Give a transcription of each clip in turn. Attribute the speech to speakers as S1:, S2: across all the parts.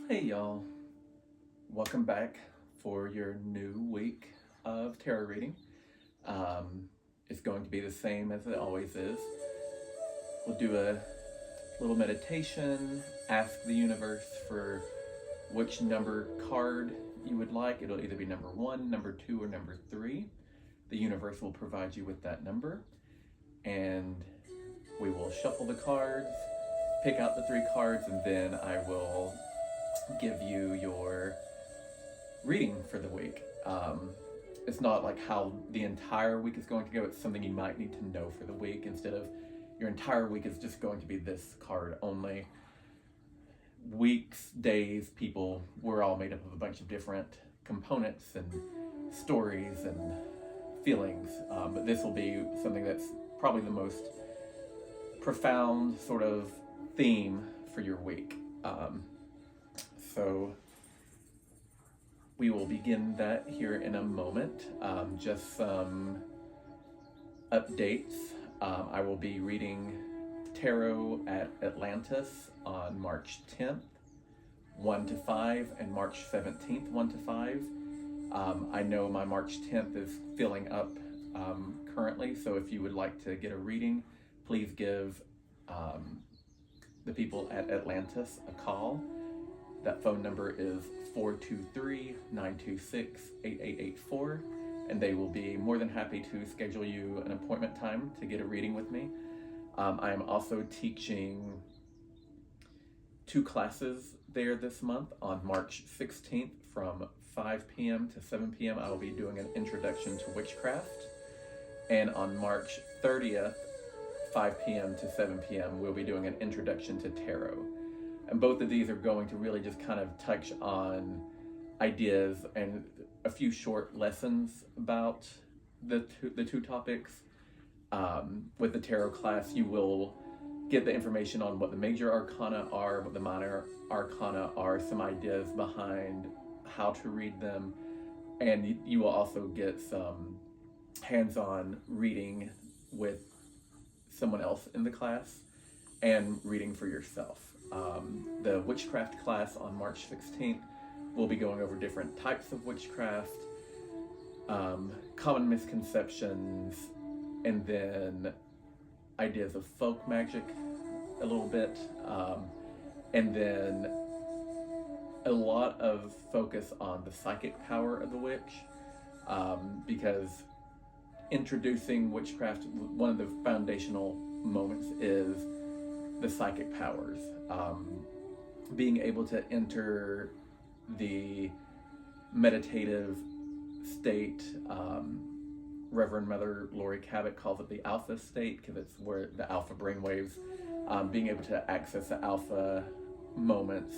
S1: Hey y'all, welcome back for your new week of tarot reading. It's going to be the same as it always is. We'll do a little meditation, ask the universe for which number card you would like. It'll either be number 1, number 2, or number 3. The universe will provide you with that number, and we will shuffle the cards, pick out the 3 cards, and then I will give you your reading for the week. It's not like how the entire week is going to go. It's something you might need to know for the week instead of your entire week is just going to be this card only. Weeks, days, people, we're all made up of a bunch of different components and stories and feelings. But this will be something that's probably the most profound sort of theme for your week. So we will begin that here in a moment. Just some updates. I will be reading tarot at Atlantis on March 10th, 1 to 5, and March 17th, 1 to 5. I know my March 10th is filling up currently, so if you would like to get a reading, please give the people at Atlantis a call. That phone number is 423-926-8884, and they will be more than happy to schedule you an appointment time to get a reading with me. I am also teaching 2 classes there this month. On March 16th from 5 p.m. to 7 p.m. I will be doing an introduction to witchcraft, and on March 30th, 5 p.m. to 7 p.m. we'll be doing an introduction to tarot. And both of these are going to really just kind of touch on ideas and a few short lessons about the two topics. With the tarot class, you will get the information on what the major arcana are, what the minor arcana are, some ideas behind how to read them, and you will also get some hands-on reading with someone else in the class and reading for yourself. The witchcraft class on March 16th will be going over different types of witchcraft, common misconceptions, and then ideas of folk magic a little bit, and then a lot of focus on the psychic power of the witch, because introducing witchcraft, one of the foundational moments is the psychic powers. Being able to enter the meditative state, Reverend Mother Lori Cabot calls it the alpha state because it's where the alpha brainwaves, being able to access the alpha moments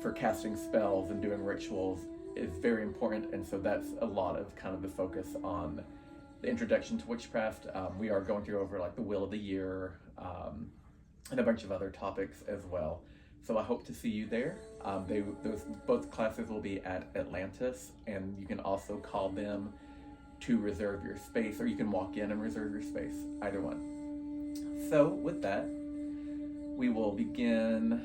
S1: for casting spells and doing rituals is very important, and so that's a lot of kind of the focus on the introduction to witchcraft. We are going to go over like the Wheel of the Year, and a bunch of other topics as well. So I hope to see you there. Both classes will be at Atlantis, and you can also call them to reserve your space, or you can walk in and reserve your space, either one. So with that, we will begin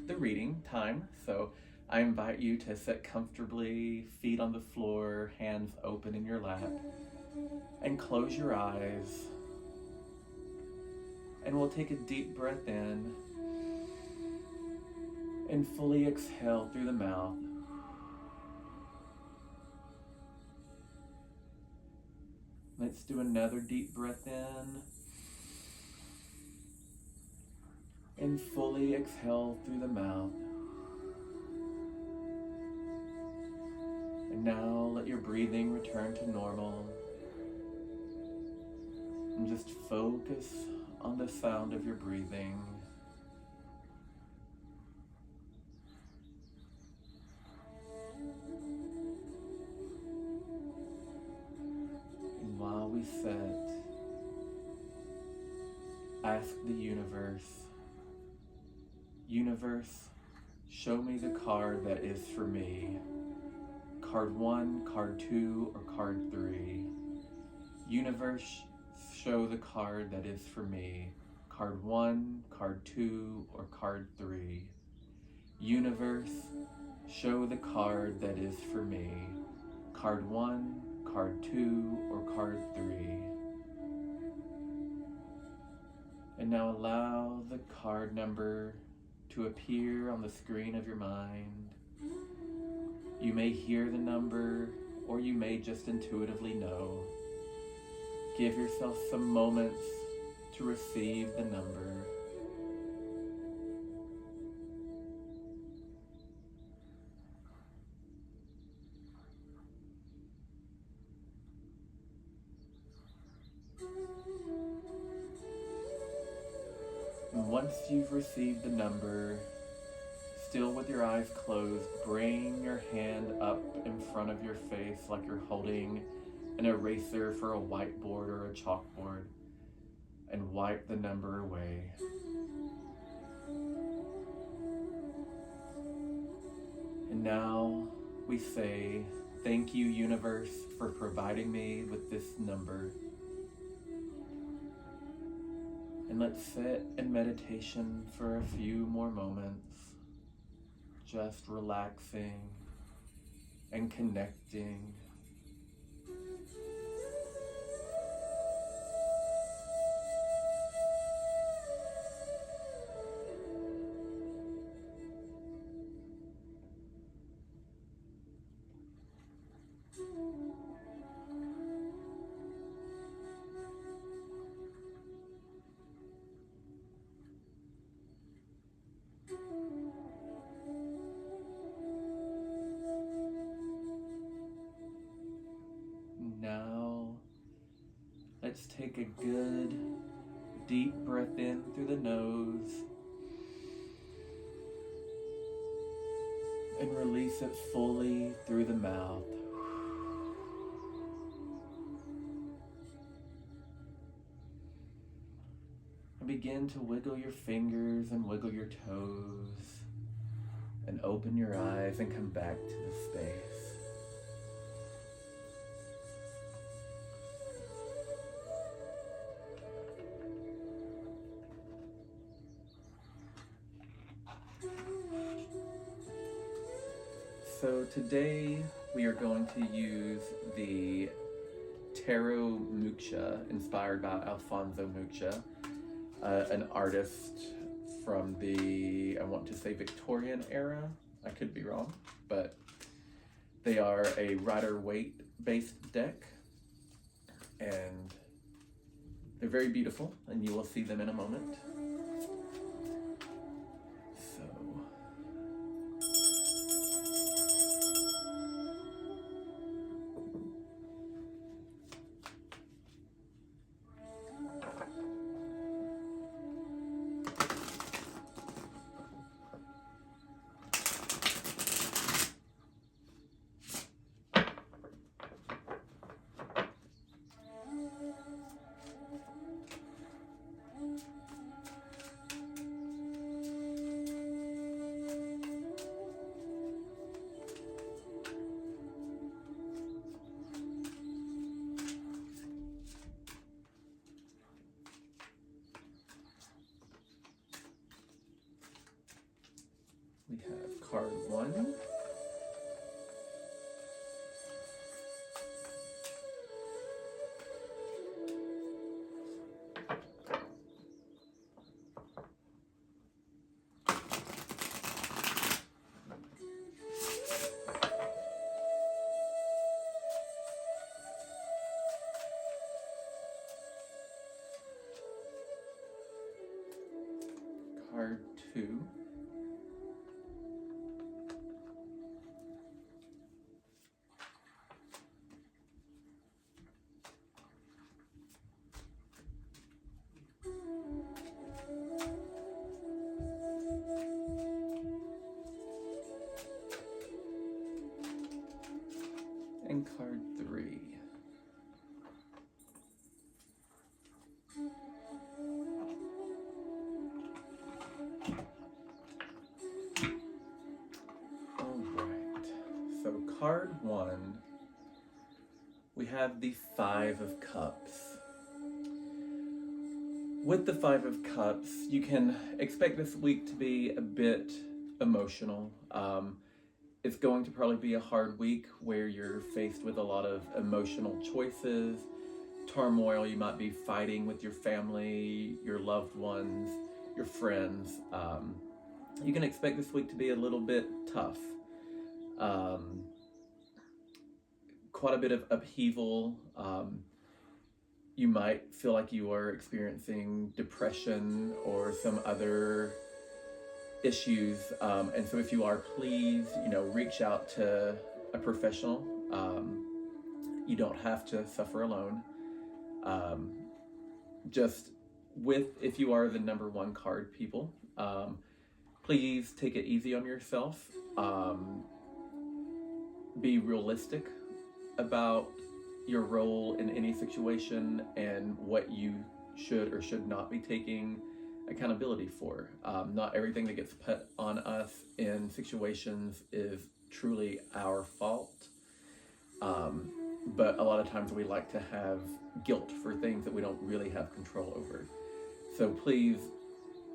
S1: the reading time. So I invite you to sit comfortably, feet on the floor, hands open in your lap, and close your eyes. And we'll take a deep breath in and fully exhale through the mouth. Let's do another deep breath in and fully exhale through the mouth. And now let your breathing return to normal. And just focus on the sound of your breathing. And while we sit, ask the universe, show me the card that is for me. Card 1, card 2, or card 3. Universe, show the card that is for me. Card 1, card 2, or card 3. Universe, show the card that is for me. Card 1, card 2, or card 3. And now allow the card number to appear on the screen of your mind. You may hear the number, or you may just intuitively know. Give yourself some moments to receive the number. And once you've received the number, still with your eyes closed, bring your hand up in front of your face like you're holding an eraser for a whiteboard or a chalkboard, and wipe the number away. And now we say, thank you, universe, for providing me with this number. And let's sit in meditation for a few more moments, just relaxing and connecting. Now, let's take a good deep breath in through the nose and release it fully through the mouth. And begin to wiggle your fingers and wiggle your toes and open your eyes and come back to the space. So today we are going to use the Tarot Muksha, inspired by Alfonso Muksha, an artist from the, I want to say, Victorian era. I could be wrong, but they are a Rider-Waite based deck, and they're very beautiful, and you will see them in a moment. We have card 1, card 2, and card 3. So card 1, we have the 5 of Cups. With the 5 of Cups, you can expect this week to be a bit emotional. It's going to probably be a hard week where you're faced with a lot of emotional choices, turmoil. You might be fighting with your family, your loved ones, your friends. You can expect this week to be a little bit tough. Um, Quite a bit of upheaval. You might feel like you are experiencing depression or some other issues. And so if you are, please, reach out to a professional. You don't have to suffer alone. Just if you are the number one card people, please take it easy on yourself. Be realistic about your role in any situation and what you should or should not be taking accountability for. Not everything that gets put on us in situations is truly our fault. But a lot of times we like to have guilt for things that we don't really have control over. So please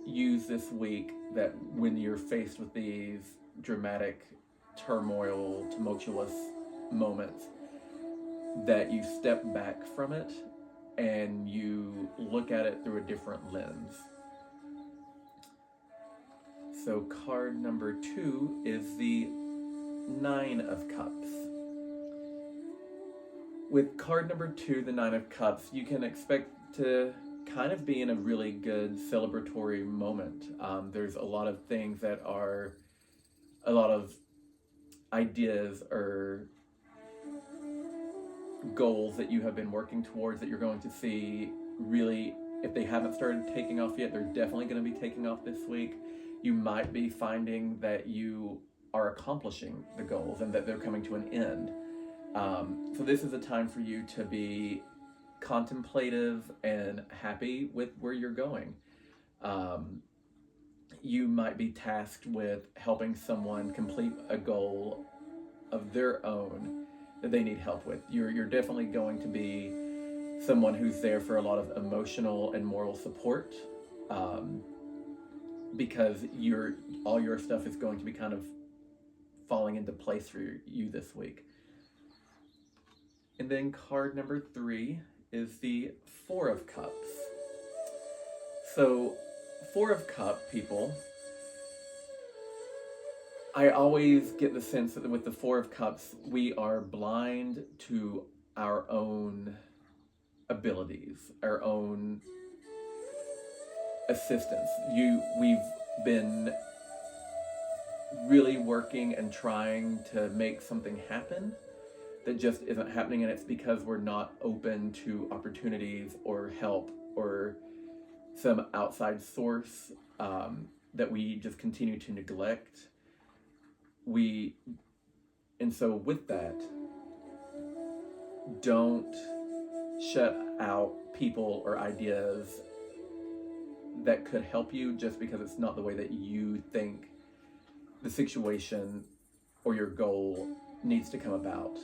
S1: use this week that when you're faced with these dramatic, turmoil, tumultuous moments, that you step back from it and you look at it through a different lens. So card number 2 is the 9 of Cups. With card number 2, the 9 of Cups, you can expect to kind of be in a really good celebratory moment. There's a lot of things that are, a lot of ideas or goals that you have been working towards that you're going to see really, if they haven't started taking off yet, they're definitely going to be taking off this week. You might be finding that you are accomplishing the goals and that they're coming to an end. So this is a time for you to be contemplative and happy with where you're going. You might be tasked with helping someone complete a goal of their own that they need help with. You're definitely going to be someone who's there for a lot of emotional and moral support, because all your stuff is going to be kind of falling into place for you this week. And then card number 3 is the 4 of Cups. So 4 of Cups people, I always get the sense that with the 4 of Cups, we are blind to our own abilities, our own assistance. We've been really working and trying to make something happen that just isn't happening, and it's because we're not open to opportunities or help or some outside source that we just continue to neglect. And so with that, don't shut out people or ideas that could help you just because it's not the way that you think the situation or your goal needs to come about.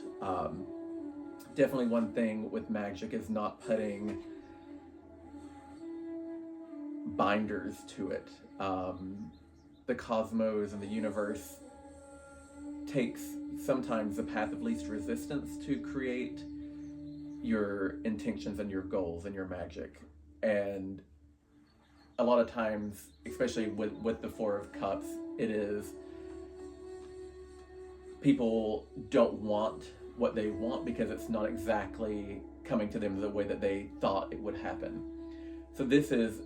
S1: Definitely one thing with magic is not putting binders to it. The cosmos and the universe takes sometimes the path of least resistance to create your intentions and your goals and your magic. And a lot of times, especially with the 4 of Cups, it is people don't want what they want because it's not exactly coming to them the way that they thought it would happen. So this is,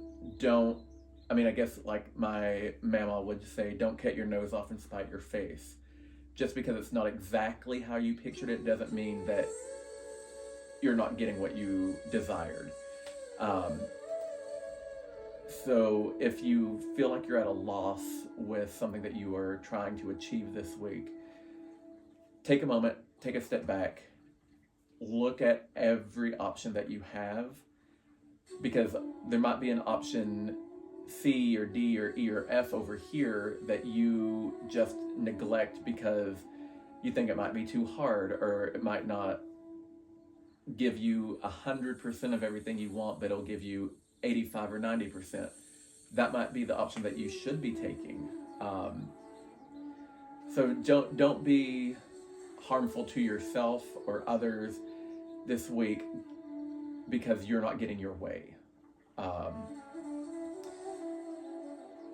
S1: I guess like my mama would say, don't cut your nose off and spite your face. Just because it's not exactly how you pictured it doesn't mean that you're not getting what you desired. So if you feel like you're at a loss with something that you are trying to achieve this week, take a moment, take a step back, look at every option that you have, because there might be an option C or D or E or F over here that you just neglect because you think it might be too hard, or it might not give you 100% of everything you want, but it'll give you 85 or 90%. That might be the option that you should be taking. So don't be harmful to yourself or others this week because you're not getting your way.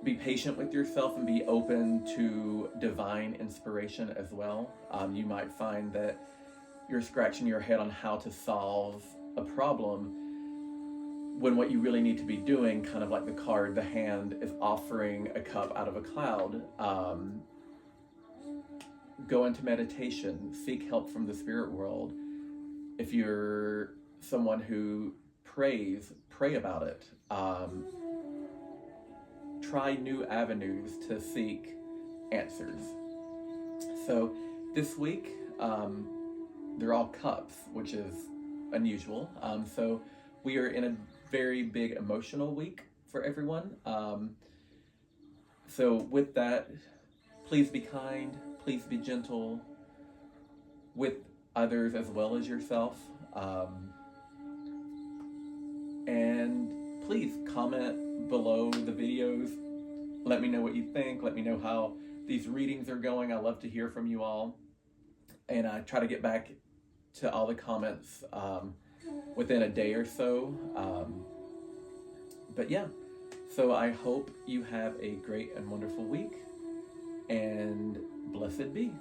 S1: Be patient with yourself and be open to divine inspiration as well. You might find that you're scratching your head on how to solve a problem when what you really need to be doing, kind of like the card, the hand, is offering a cup out of a cloud. Go into meditation, seek help from the spirit world. If you're someone who prays, pray about it. Try new avenues to seek answers. So this week, they're all cups, which is unusual. So we are in a very big emotional week for everyone. So with that, please be kind, please be gentle with others as well as yourself. And please comment below the videos. Let me know what you think. Let me know how these readings are going. I love to hear from you all. And I try to get back to all the comments within a day or so. But yeah, so I hope you have a great and wonderful week, and blessed be.